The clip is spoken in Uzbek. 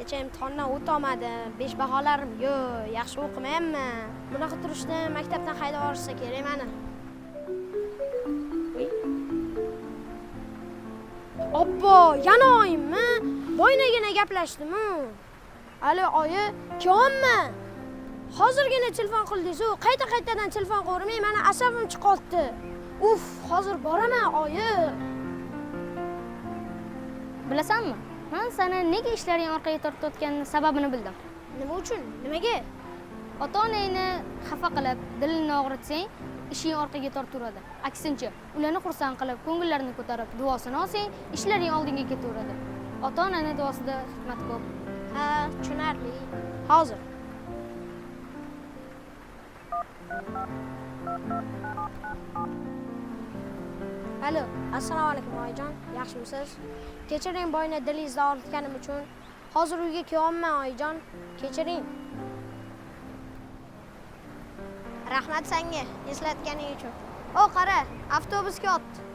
kecha imtihondan o't olmadim. 5 baholarim yo'q, yaxshi o'qimayapman. Bunaqa turishda maktabdan haydab yuborishsa kerak meni. Obbo, yana oyimmi? Boynagina gaplashdim-ku. Alo, oyi, kelyapman. Hozirgina telefon qildingiz-ku, qayta-qaytadan telefon qilavermang, meni asabim chiqyapti. Uf, hozir boraman, oyi. Bilasanmi? Men seni nega ishlaring orqaga tortayotganini sababini bildim. Nima uchun? Nimaga? Ota-onangni xafa qilib, dilini og'ritsang, ishing orqaga tortaveradi. Aksincha, ularni xursand qilib, ko'ngillarini ko'tarib, duosini olsang, ishlaring oldinga ketaveradi. Ota-onaning duosida hikmat ko'p. Ha, tushunarli. Hozir. Alo, assalomu alaykum oyijon. Yaxshimisiz? Kechiring boyni dilingizni og'ritganim uchun. Hozir uyga kelyapman oyijon. Kechiring. Rahmat senga eslatganing uchun. O, qara, avtobus kelyapti.